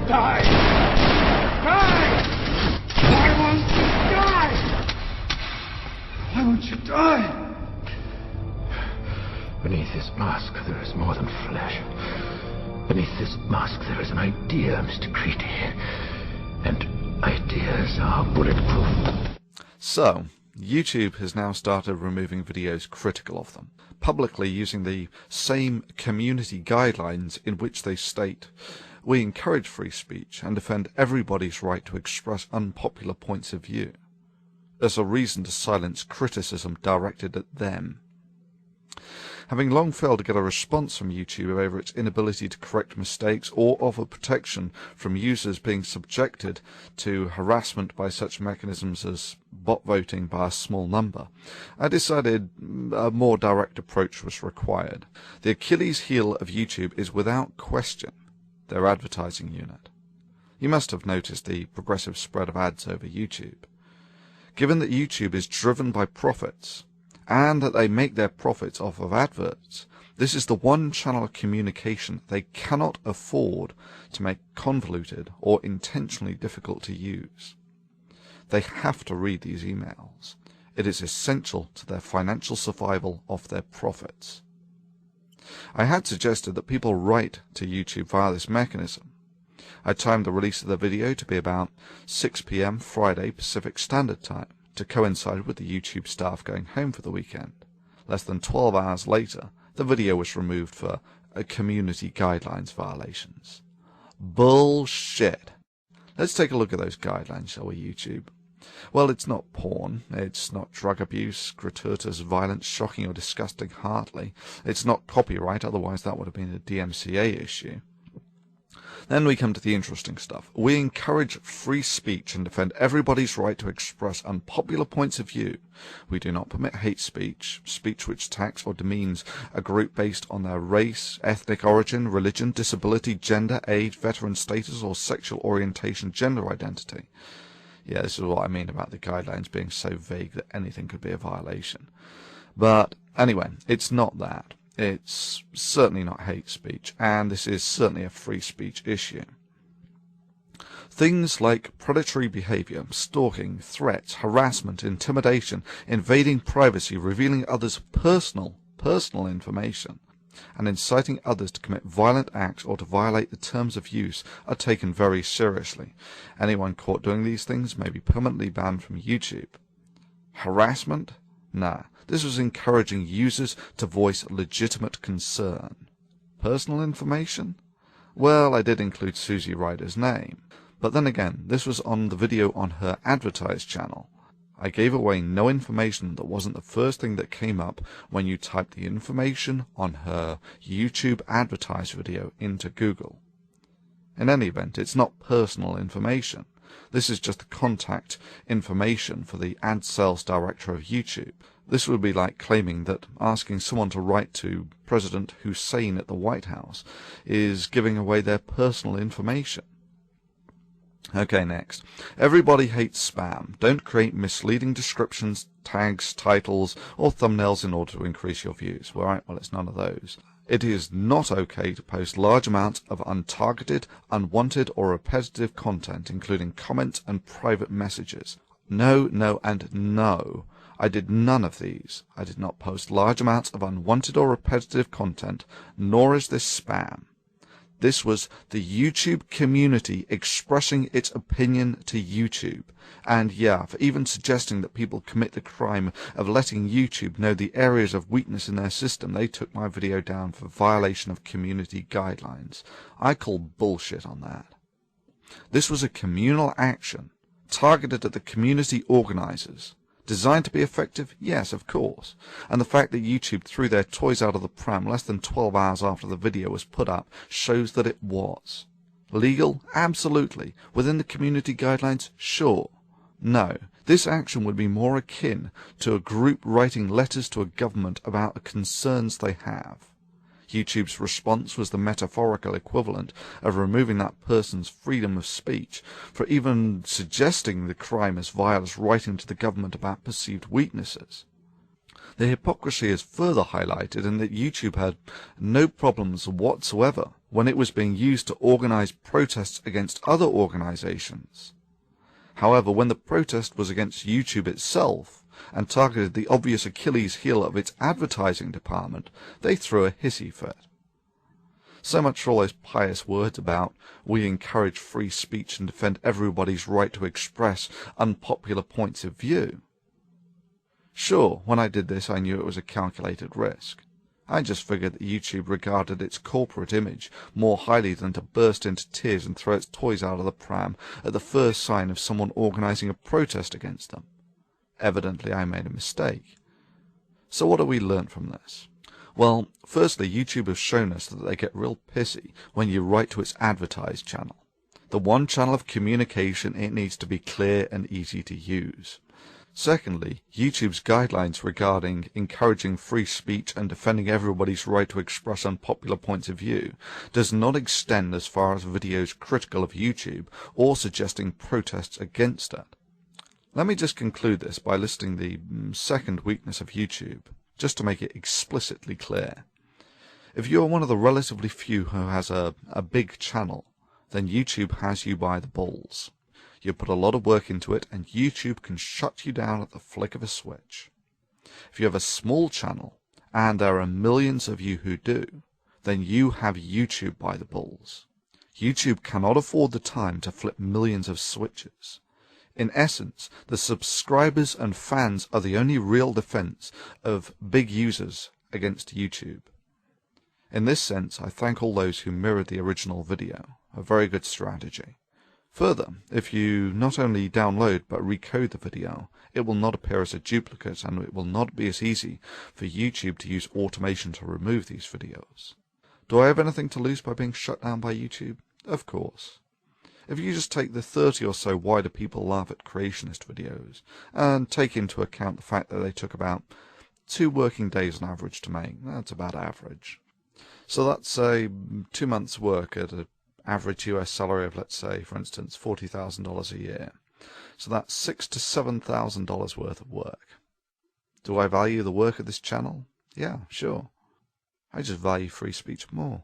Die! Die! Why won't you die? Why won't you die? Beneath this mask, there is more than flesh. Beneath this mask, there is an idea, Mr. Creedy. And ideas are bulletproof. So, YouTube has now started removing videos critical of them, publicly using the same community guidelines in which they state, "We encourage free speech and defend everybody's right to express unpopular points of view," as a reason to silence criticism directed at them. Having long failed to get a response from YouTube over its inability to correct mistakes or offer protection from users being subjected to harassment by such mechanisms as bot voting by a small number, I decided a more direct approach was required. The Achilles heel of YouTube is without question their advertising unit. You must have noticed the progressive spread of ads over YouTube. Given that YouTube is driven by profits, and that they make their profits off of adverts, this is the one channel of communication they cannot afford to make convoluted or intentionally difficult to use. They have to read these emails. It is essential to their financial survival of their profits. I had suggested that people write to YouTube via this mechanism. I timed the release of the video to be about 6 p.m. Friday Pacific Standard Time, to coincide with the YouTube staff going home for the weekend. Less than 12 hours later, the video was removed for community guidelines violations. Bullshit. Let's take a look at those guidelines, shall we, YouTube? Well, it's not porn, it's not drug abuse, gratuitous violence, shocking or disgusting heartily, it's not copyright, otherwise that would have been a DMCA issue. Then we come to the interesting stuff. We encourage free speech and defend everybody's right to express unpopular points of view. We do not permit hate speech, speech which attacks or demeans a group based on their race, ethnic origin, religion, disability, gender, age, veteran status, or sexual orientation, gender identity. Yeah, this is what I mean about the guidelines being so vague that anything could be a violation. But anyway, it's not that. It's certainly not hate speech, and this is certainly a free speech issue. Things like predatory behavior, stalking, threats, harassment, intimidation, invading privacy, revealing others' personal information, and inciting others to commit violent acts or to violate the terms of use are taken very seriously. Anyone caught doing these things may be permanently banned from YouTube. Harassment? Nah. This was encouraging users to voice legitimate concern. Personal information? Well, I did include Susie Ryder's name. But then again, this was on the video on her advertised channel. I gave away no information that wasn't the first thing that came up when you typed the information on her YouTube advertised video into Google. In any event, it's not personal information. This is just the contact information for the ad sales director of YouTube. This would be like claiming that asking someone to write to President Hussein at the White House is giving away their personal information. Okay, next. Everybody hates spam. Don't create misleading descriptions, tags, titles, or thumbnails in order to increase your views. Well, it's none of those. It is not okay to post large amounts of untargeted, unwanted, or repetitive content, including comments and private messages. No, no, and no. I did none of these. I did not post large amounts of unwanted or repetitive content, nor is this spam. This was the YouTube community expressing its opinion to YouTube. And yeah, for even suggesting that people commit the crime of letting YouTube know the areas of weakness in their system, they took my video down for violation of community guidelines. I call bullshit on that. This was a communal action, targeted at the community organizers. Designed to be effective? Yes, of course. And the fact that YouTube threw their toys out of the pram less than 12 hours after the video was put up shows that it was. Legal? Absolutely. Within the community guidelines? Sure. No. This action would be more akin to a group writing letters to a government about the concerns they have. YouTube's response was the metaphorical equivalent of removing that person's freedom of speech for even suggesting the crime as vile as writing to the government about perceived weaknesses. The hypocrisy is further highlighted in that YouTube had no problems whatsoever when it was being used to organize protests against other organizations. However, when the protest was against YouTube itself and targeted the obvious Achilles heel of its advertising department, they threw a hissy fit. So much for all those pious words about we encourage free speech and defend everybody's right to express unpopular points of view. Sure, when I did this I knew it was a calculated risk. I just figured that YouTube regarded its corporate image more highly than to burst into tears and throw its toys out of the pram at the first sign of someone organizing a protest against them. Evidently I made a mistake. So what have we learnt from this? Well, firstly, YouTube has shown us that they get real pissy when you write to its advertised channel. The one channel of communication, it needs to be clear and easy to use. Secondly, YouTube's guidelines regarding encouraging free speech and defending everybody's right to express unpopular points of view does not extend as far as videos critical of YouTube or suggesting protests against it. Let me just conclude this by listing the second weakness of YouTube, just to make it explicitly clear. If you are one of the relatively few who has a big channel, then YouTube has you by the balls. You put a lot of work into it, and YouTube can shut you down at the flick of a switch. If you have a small channel, and there are millions of you who do, then you have YouTube by the balls. YouTube cannot afford the time to flip millions of switches. In essence, the subscribers and fans are the only real defense of big users against YouTube. In this sense, I thank all those who mirrored the original video. A very good strategy. Further, if you not only download but recode the video, it will not appear as a duplicate, and it will not be as easy for YouTube to use automation to remove these videos. Do I have anything to lose by being shut down by YouTube? Of course. If you just take the 30 or so Why Do People Laugh at Creationist videos, and take into account the fact that they took about 2 working days on average to make, that's about average. So that's a 2 months' work at an average US salary of, let's say, for instance, $40,000 a year. So that's $6,000 to $7,000 worth of work. Do I value the work of this channel? Yeah, sure. I just value free speech more.